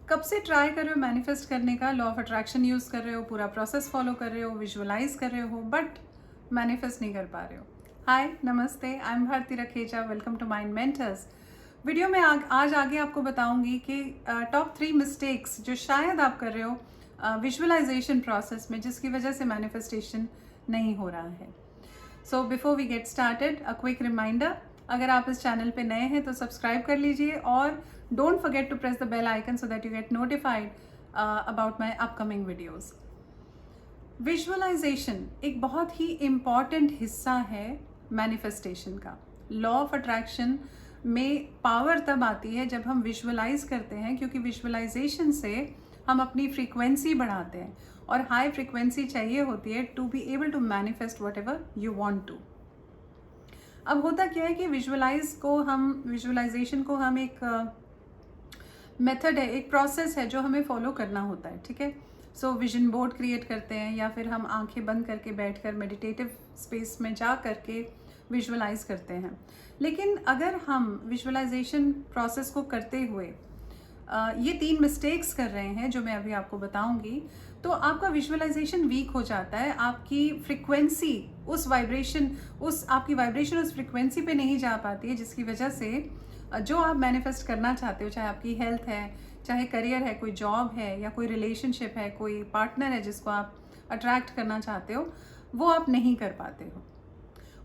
कब से ट्राई कर रहे हो मैनिफेस्ट करने का, लॉ ऑफ अट्रैक्शन यूज़ कर रहे हो, पूरा प्रोसेस फॉलो कर रहे हो, विजुअलाइज कर रहे हो, बट मैनिफेस्ट नहीं कर पा रहे हो। हाय नमस्ते, I am Bharti Rakheja, welcome to Mind Mentors. Video में आज आगे आपको बताऊंगी कि टॉप 3 मिस्टेक्स जो शायद आप कर रहे हो विजुअलाइजेशन प्रोसेस में, जिसकी वजह से मैनिफेस्टेशन नहीं हो रहा है। So before we get started, a quick reminder, अगर आप इस चैनल पे नए हैं तो सब्सक्राइब कर लीजिए और don't forget to press the bell icon so that you get notified about my upcoming videos. Visualization एक बहुत ही इम्पॉर्टेंट हिस्सा है मैनिफेस्टेशन का। लॉ ऑफ अट्रैक्शन में पावर तब आती है जब हम विजुअलाइज करते हैं, क्योंकि विजुअलाइजेशन से हम अपनी फ्रीक्वेंसी बढ़ाते हैं और हाई फ्रीक्वेंसी चाहिए होती है to be able to manifest whatever you want to. अब होता क्या है कि विजुअलाइजेशन को हम एक मेथड है, एक प्रोसेस है जो हमें फॉलो करना होता है, ठीक है। सो विजन बोर्ड क्रिएट करते हैं या फिर हम आंखें बंद करके बैठकर मेडिटेटिव स्पेस में जा करके विजुअलाइज करते हैं। लेकिन अगर हम विजुअलाइजेशन प्रोसेस को करते हुए ये 3 मिस्टेक्स कर रहे हैं जो मैं अभी आपको बताऊंगी, तो आपका विजुअलाइजेशन वीक हो जाता है। आपकी फ्रीक्वेंसी आपकी वाइब्रेशन उस फ्रीक्वेंसी पे नहीं जा पाती है, जिसकी वजह से जो आप मैनिफेस्ट करना चाहते हो, चाहे आपकी हेल्थ है, चाहे करियर है, कोई जॉब है या कोई रिलेशनशिप है, कोई पार्टनर है जिसको आप अट्रैक्ट करना चाहते हो, वो आप नहीं कर पाते हो।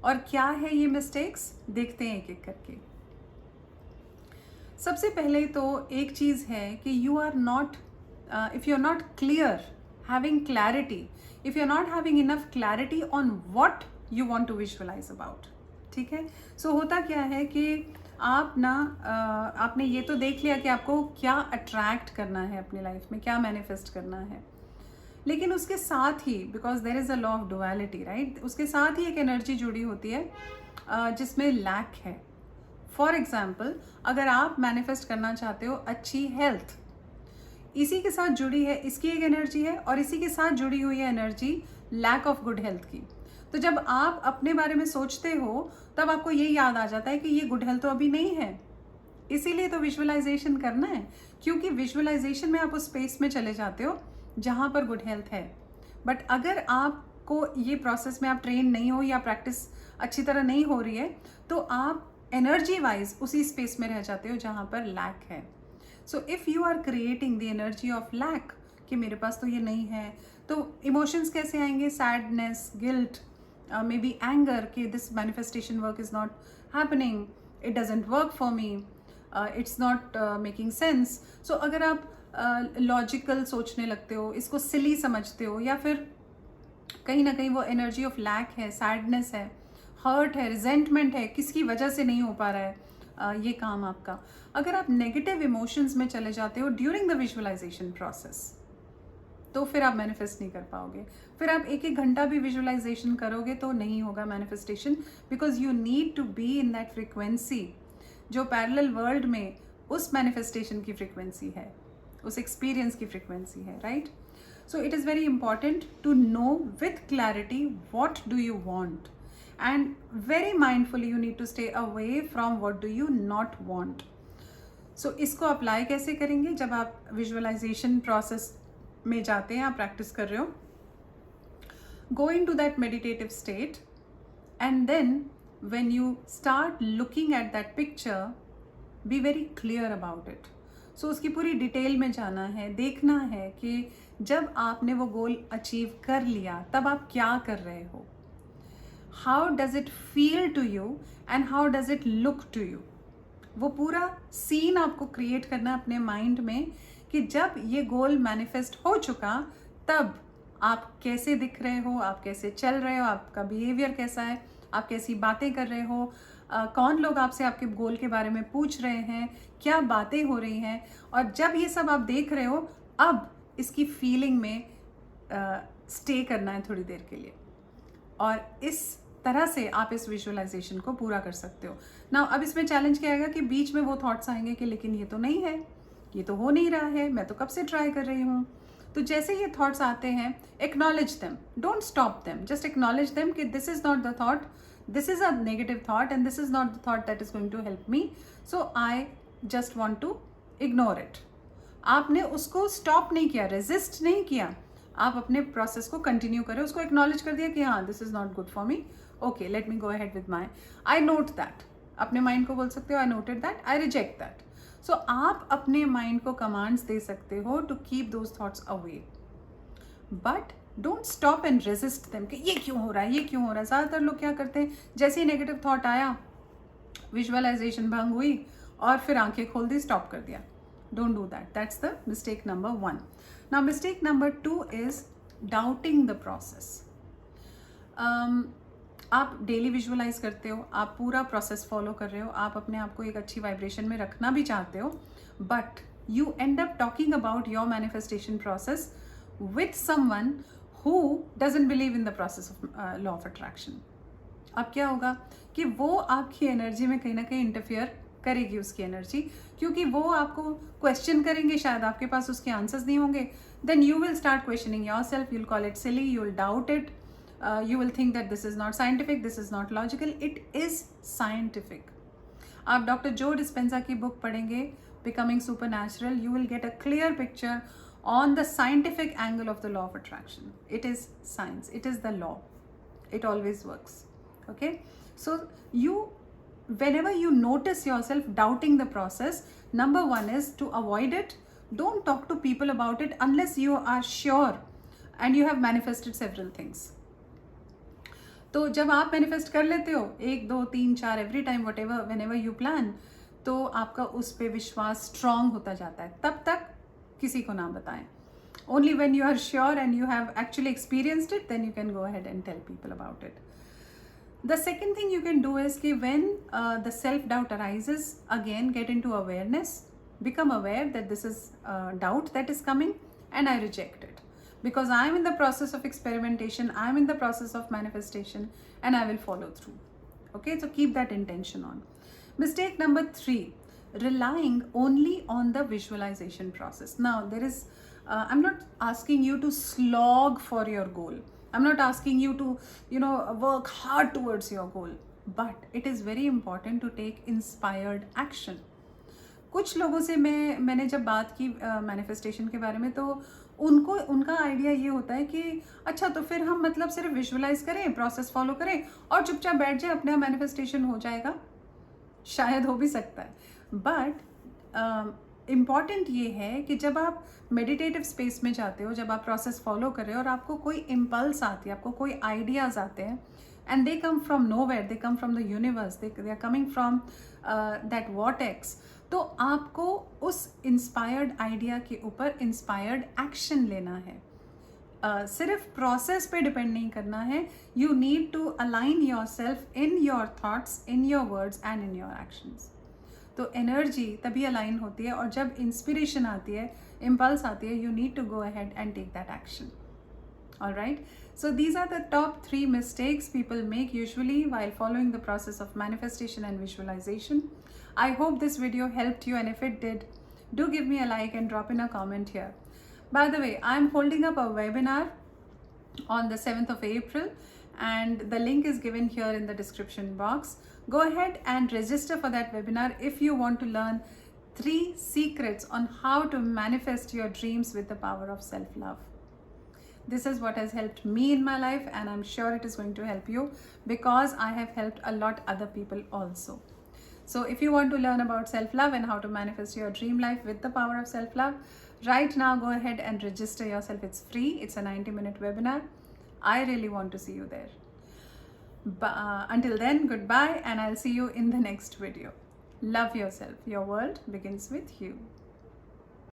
और क्या है ये मिस्टेक्स, देखते हैं एक एक करके। सबसे पहले तो एक चीज़ है कि if you are not clear, having clarity, if you are not having enough clarity on what you want to visualize about, ठीक है। सो होता क्या है कि आपने ये तो देख लिया कि आपको क्या अट्रैक्ट करना है अपनी लाइफ में, क्या मैनिफेस्ट करना है, लेकिन उसके साथ ही, because there is a law of duality, right, उसके साथ ही एक एनर्जी जुड़ी होती है जिसमें लैक है। फॉर एग्जाम्पल, अगर आप मैनिफेस्ट करना चाहते हो अच्छी हेल्थ, इसी के साथ जुड़ी है, इसकी एक एनर्जी है और इसी के साथ जुड़ी हुई है energy lack of good health की। तो जब आप अपने बारे में सोचते हो तब आपको ये याद आ जाता है कि ये गुड हेल्थ तो अभी नहीं है, इसीलिए तो विजुअलाइजेशन करना है, क्योंकि विजुअलाइजेशन में आप उस स्पेस में चले जाते हो जहाँ पर गुड हेल्थ है। बट अगर आपको ये प्रोसेस में आप ट्रेन नहीं हो या प्रैक्टिस अच्छी तरह नहीं हो रही है, तो आप एनर्जी वाइज उसी स्पेस में रह जाते हो जहाँ पर लैक है। So if you are creating the energy of lack कि मेरे पास तो ये नहीं है, तो इमोशंस कैसे आएंगे, sadness, guilt, may be anger कि this manifestation work is not happening, it doesn't work for me, it's not making sense. So अगर आप लॉजिकल सोचने लगते हो, इसको सिली समझते हो, या फिर कहीं ना कहीं वो एनर्जी ऑफ लैक है, सैडनेस है, हर्ट है, रिजेंटमेंट है, किसकी वजह से नहीं हो पा रहा है ये काम आपका, अगर आप नेगेटिव इमोशंस में चले जाते हो ड्यूरिंग द विजुअलाइजेशन प्रोसेस, तो फिर आप मैनिफेस्ट नहीं कर पाओगे। फिर आप एक घंटा भी विजुअलाइजेशन करोगे तो नहीं होगा manifestation, because you need to be in that frequency जो पैरेलल वर्ल्ड में उस मैनिफेस्टेशन की फ्रीक्वेंसी है, उस एक्सपीरियंस की फ्रीक्वेंसी है, right. So it is very important to know with clarity what do you want, and very mindfully you need to stay away from what do you not want. So इसको apply कैसे करेंगे, जब आप visualisation process में जाते हैं, आप practice कर रहे हो, go into that meditative state and then when you start looking at that picture, be very clear about it. So उसकी पूरी डिटेल में जाना है, देखना है कि जब आपने वो गोल अचीव कर लिया तब आप क्या कर रहे हो, how does it feel to you and how does it look to you. वो पूरा सीन आपको क्रिएट करना है अपने माइंड में कि जब ये गोल मैनिफेस्ट हो चुका तब आप कैसे दिख रहे हो, आप कैसे चल रहे हो, आपका बिहेवियर कैसा है, आप कैसी बातें कर रहे हो, कौन लोग आपसे आपके गोल के बारे में पूछ रहे हैं, क्या बातें हो रही हैं। और जब ये सब आप देख रहे हो, अब इसकी फीलिंग में स्टे करना है थोड़ी देर के लिए, और इस तरह से आप इस विजुअलाइजेशन को पूरा कर सकते हो ना। अब इसमें चैलेंज क्या आएगा कि बीच में वो थॉट्स आएंगे कि लेकिन ये तो नहीं है, ये तो हो नहीं रहा है, मैं तो कब से ट्राई कर रही हूँ। तो जैसे ये थॉट्स आते हैं, acknowledge them, don't stop them, just acknowledge them कि this is not the thought, this is a negative thought and this is not the thought that is going to help me, so I just want to ignore it. आपने उसको stop नहीं किया, resist नहीं किया, आप अपने process को continue करें, उसको एक्नॉलेज कर दिया कि हाँ this is not good for me, okay let me go ahead with my, I note that, अपने माइंड को बोल सकते हो I noted that, I reject that. So आप अपने माइंड को कमांड्स दे सकते हो to keep those thoughts away, but don't stop and resist them कि ये क्यों हो रहा है, ये क्यों हो रहा है. ज़्यादातर लोग क्या करते हैं, जैसे ही नेगेटिव थॉट आया, विजुअलाइजेशन भंग हुई और फिर आंखें खोल दी, स्टॉप कर दिया. Don't do that, that's the mistake number 1. Now mistake number 2 is doubting the process. आप डेली विजुअलाइज करते हो, आप पूरा प्रोसेस फॉलो कर रहे हो, आप अपने आप को एक अच्छी वाइब्रेशन में रखना भी चाहते हो, but you and up talking about your manifestation process with someone who doesn't believe in the process of law of attraction. अब क्या होगा कि वो आपकी एनर्जी में कहीं ना कहीं इंटरफियर करेगी, उसकी एनर्जी, क्योंकि वो आपको क्वेश्चन करेंगे, शायद आपके पास उसके आंसर्स नहीं होंगे. Then you will start questioning yourself, you will call it silly, you will doubt it, you will think that this is not scientific, this is not logical. It is scientific. आप doctor Joe Dispenza की book पढ़ेंगे, becoming supernatural, you will get a clear picture on the scientific angle of the law of attraction. It is science, it is the law, it always works. Okay, so you, whenever you notice yourself doubting the process, number 1 is to avoid it. Don't talk to people about it unless you are sure and you have manifested several things. तो जब आप manifest कर लेते हो 1 2 3 4 every time, what ever, when ever you plan, तो आपका उस पर विश्वास स्ट्रांग होता जाता है. तब तक किसी को ना बताएं. Only when you are sure and you have actually experienced it, then you can go ahead and tell people about it. The second thing you can do is कि when the self doubt arises, again get into awareness, become aware that this is doubt that is coming and I reject it because I am in the process of experimentation, I am in the process of manifestation and I will follow through. Okay, so keep that intention on. Mistake number 3, relying only on the visualization process. Now there is I'm not asking you to slog for your goal, I'm not asking you to work hard towards your goal, but it is very important to take inspired action. कुछ लोगों से मैंने जब बात की manifestation के बारे में, तो उनका आइडिया ये होता है कि अच्छा तो फिर हम मतलब सिर्फ विजुअलाइज करें, प्रोसेस फॉलो करें और चुपचाप बैठ जाए, अपने मैनिफेस्टेशन हो जाएगा. शायद हो भी सकता है, बट इम्पॉर्टेंट ये है कि जब आप मेडिटेटिव स्पेस में जाते हो, जब आप प्रोसेस फॉलो कर रहे हो और आपको कोई इम्पल्स आती है, आपको कोई आइडियाज़ आते हैं, and they come from nowhere, they come from the universe, they are coming from that vortex, तो आपको उस इंस्पायर्ड आइडिया के ऊपर इंस्पायर्ड एक्शन लेना है. सिर्फ प्रोसेस पे डिपेंड नहीं करना है. You need to align yourself in your thoughts, in your words and in your actions. तो एनर्जी तभी अलाइन होती है, और जब इंस्पिरेशन आती है, इम्पल्स आती है, you need to go ahead and take that action. All right, so these are the top 3 mistakes people make usually while following the process of manifestation and visualization. I hope this video helped you, and if it did, do give me a like and drop in a comment here. By the way, I'm holding up a webinar on the 7th of April, and the link is given here in the description box. Go ahead and register for that webinar if you want to learn 3 secrets on how to manifest your dreams with the power of self-love. This is what has helped me in my life, and I'm sure it is going to help you because I have helped a lot other people also. So if you want to learn about self-love and how to manifest your dream life with the power of self-love, right now go ahead and register yourself. It's free. It's a 90-minute webinar. I really want to see you there. Until then, goodbye, and I'll see you in the next video. Love yourself. Your world begins with you.